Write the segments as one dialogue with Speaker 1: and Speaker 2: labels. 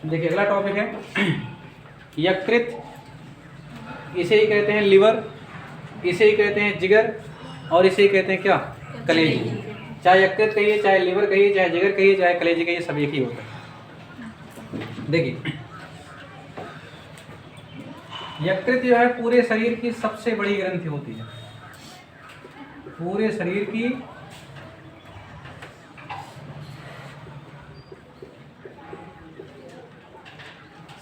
Speaker 1: देखिए अगला टॉपिक है यकृत, इसे ही कहते हैं लिवर, इसे ही कहते हैं जिगर और इसे ही कहते हैं क्या, कलेजी। चाहे यकृत कहिए, चाहे लिवर कहिए, चाहे जिगर कहिए, चाहे कलेजी कहिए, सब एक ही होता है। देखिए यकृत जो है पूरे शरीर की सबसे बड़ी ग्रंथि होती है, पूरे शरीर की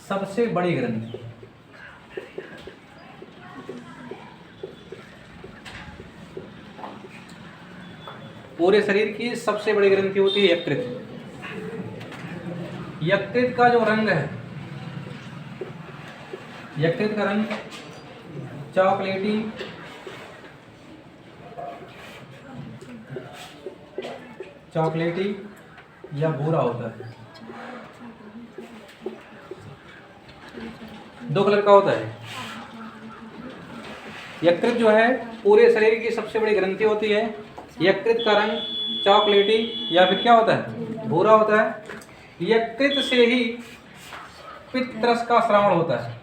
Speaker 1: सबसे बड़ी ग्रंथि। पूरे शरीर की सबसे बड़ी ग्रंथि होती है यकृत। यकृत का जो रंग है, यकृत का रंग चॉकलेटी या भूरा होता है, दो कलर का होता है। यकृत जो है पूरे शरीर की सबसे बड़ी ग्रंथि होती है। यकृत का रंग चॉकलेटी या फिर क्या होता है, भूरा होता है। यकृत से ही पित्तरस का स्राव होता है।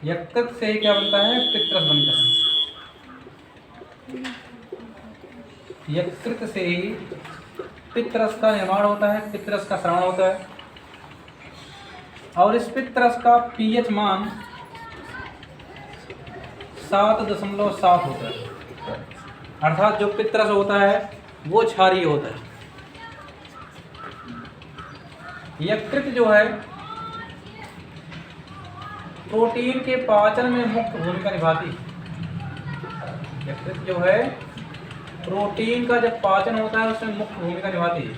Speaker 1: यकृत से ही क्या बनता है, पित्तरस बनता है। यकृत से ही पित्तरस का निर्माण होता है, पित्तरस का स्राव होता है। और इस पित्तरस का पीएच मान 7.7 होता है, अर्थात जो पित्तरस होता है वो क्षारीय होता है। यकृत जो है प्रोटीन के पाचन में मुख्य भूमिका निभाती है। यकृत जो है प्रोटीन का जब पाचन होता है उसमें मुख्य भूमिका निभाती है,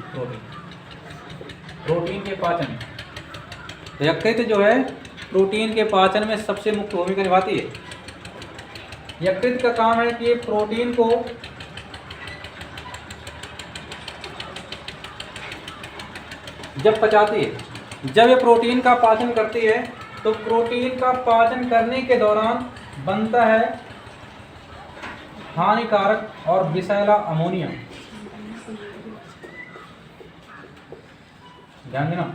Speaker 1: प्रोटीन के पाचन। तो यकृत जो है प्रोटीन के पाचन में सबसे मुख्य भूमिका निभाती है। यकृत का काम है कि ये प्रोटीन को जब पचाती है, जब ये प्रोटीन का पाचन करती है तो प्रोटीन का पाचन करने के दौरान बनता है हानिकारक और विषैला अमोनिया। ध्यान देना,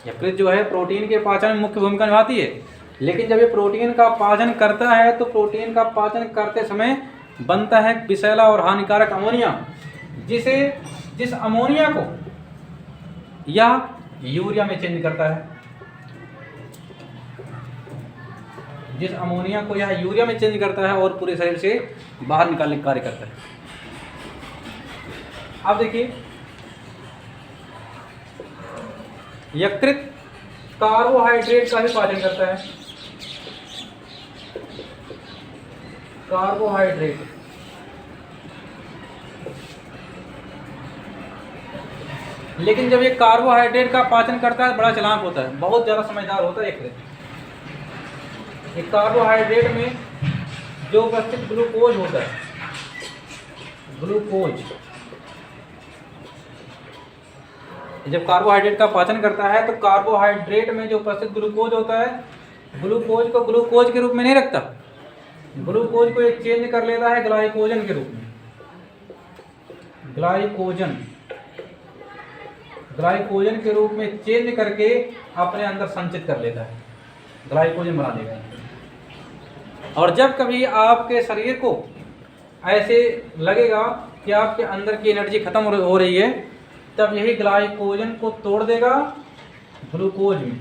Speaker 1: यकृत जो है प्रोटीन के पाचन में मुख्य भूमिका निभाती है, लेकिन जब ये प्रोटीन का पाचन करता है तो प्रोटीन का पाचन करते समय बनता है विषैला और हानिकारक अमोनिया, जिस अमोनिया को यह यूरिया में चेंज करता है। जिस अमोनिया को यह यूरिया में चेंज करता है और पूरे शरीर से बाहर निकालने का कार्य करता है। अब देखिए यकृत कार्बोहाइड्रेट का भी पाचन करता है। कार्बोहाइड्रेट लेकिन जब ये कार्बोहाइड्रेट का पाचन करता है बड़ा चालाक होता है, बहुत ज़्यादा समझदार होता है यकृत। एक कार्बोहाइड्रेट में जो उपस्थित ग्लूकोज होता है, ग्लूकोज जब कार्बोहाइड्रेट का पाचन करता है तो कार्बोहाइड्रेट में जो उपस्थित ग्लूकोज होता है, ग्लूकोज को ग्लूकोज के रूप में नहीं रखता, ग्लूकोज को ये चेंज कर लेता है ग्लाइकोजन के रूप में। ग्लाइकोजन के रूप में चेंज करके अपने अंदर संचित कर लेता है, ग्लाइकोजन बना देगा। और जब कभी आपके शरीर को ऐसे लगेगा कि आपके अंदर की एनर्जी खत्म हो रही है, तब यही ग्लाइकोजन को तोड़ देगा ग्लूकोज में।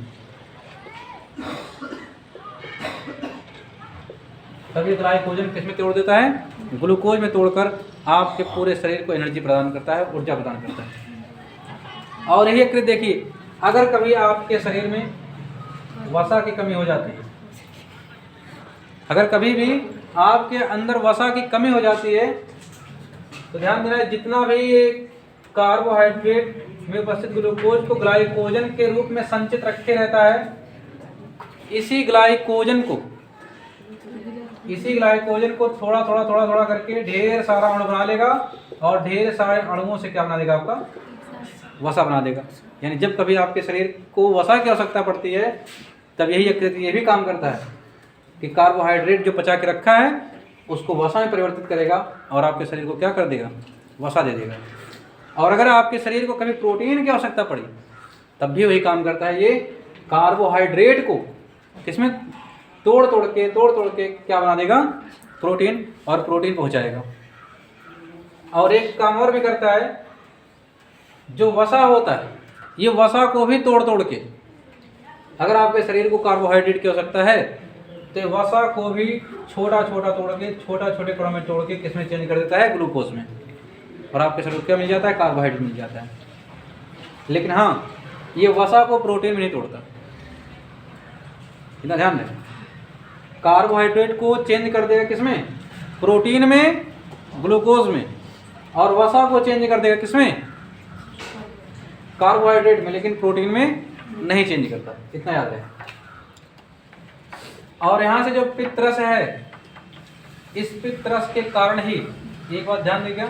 Speaker 1: तब ये ग्लाइकोजन किसमें तोड़ देता है, ग्लूकोज में तोड़कर आपके पूरे शरीर को एनर्जी प्रदान करता है, ऊर्जा प्रदान करता है। और यही यकृत देखिए, अगर कभी आपके शरीर में वसा की कमी हो जाती है, अगर कभी भी आपके अंदर वसा की कमी हो जाती है तो ध्यान देना, जितना भी कार्बोहाइड्रेट में उपस्थित ग्लूकोज को ग्लाइकोजन के रूप में संचित रखे रहता है, इसी ग्लाइकोजन को थोड़ा थोड़ा करके ढेर सारा अणु बना लेगा और ढेर सारे अणुओं से क्या बना देगा, आपका वसा बना देगा। यानी जब कभी आपके शरीर को वसा की आवश्यकता पड़ती है तब यही यकृत ये भी काम करता है कि कार्बोहाइड्रेट जो पचा के रखा है उसको वसा में परिवर्तित करेगा और आपके शरीर को क्या कर देगा, वसा दे देगा। और अगर आपके शरीर को कभी प्रोटीन की आवश्यकता पड़ी तब भी वही काम करता है। ये कार्बोहाइड्रेट को किसमें तोड़ तोड़ के क्या बना देगा, प्रोटीन, और प्रोटीन पहुंचाएगा। और एक काम और भी करता है, जो वसा होता है ये वसा को भी तोड़ के, अगर आपके शरीर को कार्बोहाइड्रेट की आवश्यकता है तो वसा को भी छोटा छोटे कणों में तोड़ के किसमें चेंज कर देता है, ग्लूकोज में, और आपके शरीर को क्या मिल जाता है, कार्बोहाइड्रेट मिल जाता है। लेकिन हाँ, ये वसा को प्रोटीन में नहीं तोड़ता, इतना ध्यान रखें। कार्बोहाइड्रेट को चेंज कर देगा किसमें, प्रोटीन में, ग्लूकोज में, और वसा को चेंज कर देगा किसमें, कार्बोहाइड्रेट में, लेकिन प्रोटीन में नहीं चेंज करता, इतना याद है। और यहाँ से जो पित्तरस है, इस पित्तरस के कारण ही, एक बात ध्यान देगा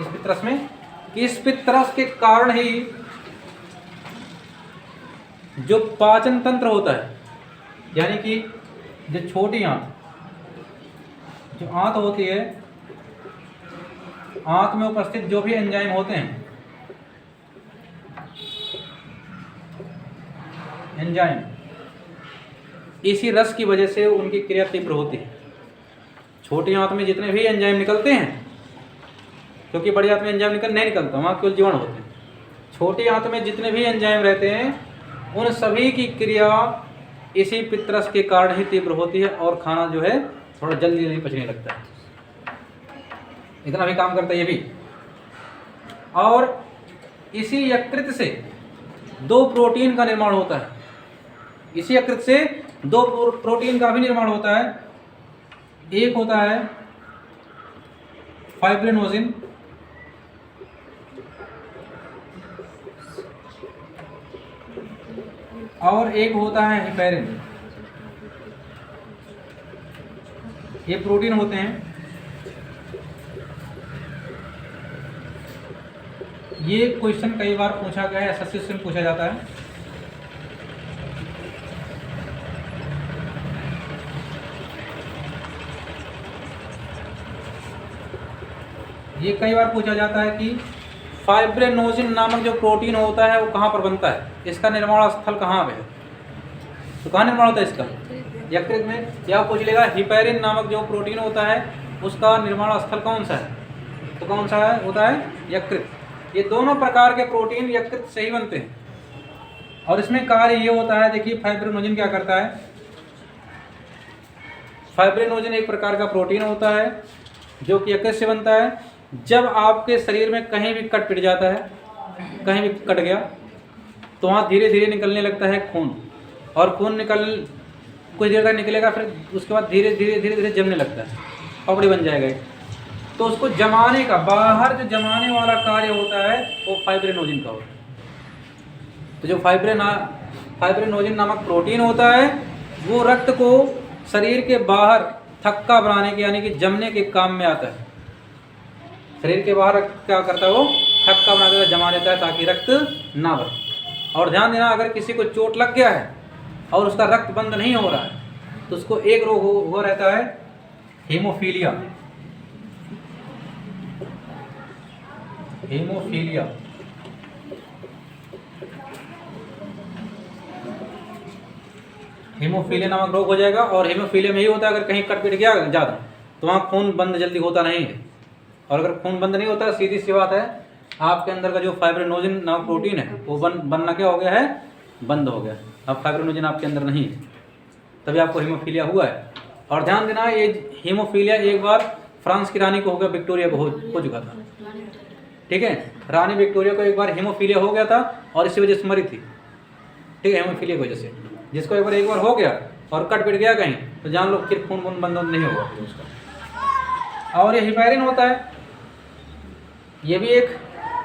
Speaker 1: इस पित्तरस में, कि इस पित्तरस के कारण ही जो पाचन तंत्र होता है, यानी कि जो छोटी आंत, जो आंत होती है, आंत में उपस्थित जो भी एंजाइम होते हैं, एंजाइम, इसी रस की वजह से उनकी क्रिया तीव्र होती है। छोटी आंत में जितने भी एंजाइम निकलते हैं, क्योंकि बड़ी आंत में एंजाइम नहीं निकलता, वहाँ केवल जीवाणु होते हैं। छोटी आंत में जितने भी एंजाइम रहते हैं, उन सभी की क्रिया इसी पित्तरस के कारण ही तीव्र होती है, और खाना जो है थोड़ा जल्दी नहीं पचने लगता है। इतना भी काम करता है ये भी। और इसी यकृत से दो प्रोटीन का निर्माण होता है, इसी यकृत से दो प्रोटीन का भी निर्माण होता है। एक होता है फाइब्रिनोजिन, और एक होता है हिपैरिन। ये प्रोटीन होते हैं। ये क्वेश्चन कई बार पूछा गया है, एसएससी से पूछा जाता है। ये कई बार पूछा जाता है कि फाइब्रिनोजिन नामक जो प्रोटीन होता है वो कहाँ पर बनता है, इसका निर्माण स्थल कहाँ पे है, तो कहाँ निर्माण होता है इसका, यकृत में। या पूछ लेगा हिपैरिन नामक जो प्रोटीन होता है उसका निर्माण स्थल कौन सा है, तो कौन सा है, होता है यकृत। ये दोनों प्रकार के प्रोटीन यकृत से ही बनते हैं। और इसमें कार्य ये होता है, देखिए फाइब्रिनोजिन क्या करता है। फाइब्रिनोजिन एक प्रकार का प्रोटीन होता है जो कि यकृत से बनता है। जब आपके शरीर में कहीं भी कट पिट जाता है, कहीं भी कट गया, तो वहाँ धीरे धीरे निकलने लगता है खून, और खून कुछ देर तक निकलेगा, फिर उसके बाद धीरे धीरे जमने लगता है, पपड़ी बन जाएगा। तो उसको जमाने का, बाहर जो जमाने वाला कार्य होता है वो फाइब्रिनोजिन का होता है। तो जो फाइब्रिनोजिन नामक प्रोटीन होता है वो रक्त को शरीर के बाहर थक्का बनाने के, यानी कि जमने के काम में आता है। शरीर के बाहर रक्त क्या करता है, वो थक्का बना देता है, जमा देता है, ताकि रक्त ना बहे। और ध्यान देना, अगर किसी को चोट लग गया है और उसका रक्त बंद नहीं हो रहा है, तो उसको एक रोग हुआ रहता है, हीमोफीलिया। हीमोफीलिया हीमोफीलिया नामक रोग हो जाएगा। और हीमोफीलिया में ही होता है, अगर कहीं कट पिट गया ज़्यादा तो वहाँ खून बंद जल्दी होता नहीं है। और अगर खून बंद नहीं होता, सीधी सी बात है, आपके अंदर का जो फाइब्रिनोजिन नामक प्रोटीन है वो बनना क्या हो गया है, बंद हो गया। अब फाइब्रिनोजिन आपके अंदर नहीं है, तभी आपको हीमोफीलिया हुआ है। और ध्यान देना, ये हीमोफीलिया एक बार फ्रांस की रानी को हो गया, विक्टोरिया को हो चुका था। ठीक है, रानी विक्टोरिया को एक बार हीमोफीलिया हो गया था और इसी वजह से मरी थी। ठीक है, हीमोफीलिया की वजह से। जिसको एक बार हो गया और कट पिट गया कहीं, तो जान लो फिर खून बंद नहीं होगा उसका। और ये हिपैरिन होता है, ये भी एक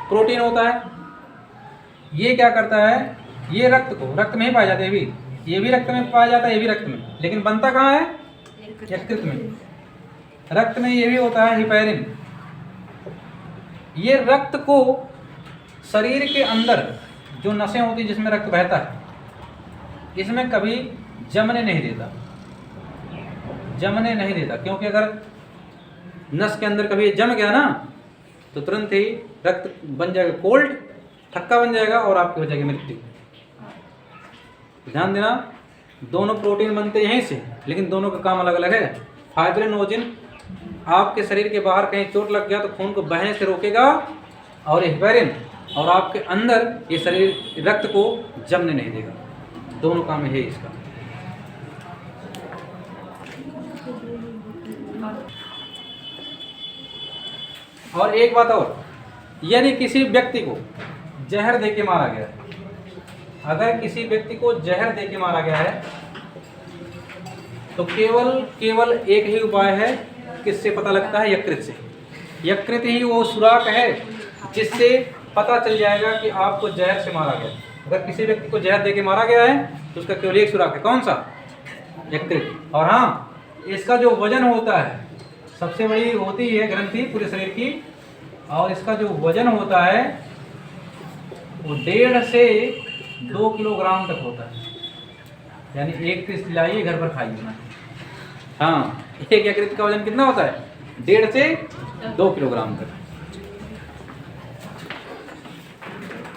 Speaker 1: प्रोटीन होता है। ये क्या करता है, ये रक्त में ही पाया जाता है। ये भी रक्त में पाया जाता है, ये भी रक्त में, लेकिन बनता कहाँ है, यकृत में। रक्त में ये भी होता है हिपैरिन। ये रक्त को शरीर के अंदर जो नसें होती हैं जिसमें रक्त बहता है, इसमें कभी जमने नहीं देता। क्योंकि अगर नस के अंदर कभी जम गया ना, तो तुरंत ही रक्त बन जाएगा कोल्ड, थक्का बन जाएगा और आपकी हो जाएगी मृत्यु। ध्यान देना, दोनों प्रोटीन बनते यहीं से, लेकिन दोनों का काम अलग अलग है। फाइब्रिनोजिन आपके शरीर के बाहर कहीं चोट लग गया तो खून को बहने से रोकेगा, और हेपेरिन और आपके अंदर ये शरीर रक्त को जमने नहीं देगा। दोनों काम है इसका। और एक बात और, यदि किसी व्यक्ति को जहर दे के मारा गया है, अगर किसी व्यक्ति को जहर दे के मारा गया है तो केवल एक ही उपाय है, किससे पता लगता है? यकृत से। यकृत ही वो सुराख है जिससे पता चल जाएगा कि आपको जहर से मारा गया। अगर किसी व्यक्ति को जहर दे के मारा गया है तो उसका केवल एक सुराख है, कौन सा? यकृत। और हाँ, इसका जो वजन होता है, सबसे बड़ी होती है ग्रंथि पूरे शरीर की, और इसका जो वजन होता है वो 1.5 से 2 किलोग्राम तक होता है। यानी एक पीस लाइए घर पर खाइए ना। हाँ, एक यकृत का वजन कितना होता है? 1.5 से 2 किलोग्राम तक।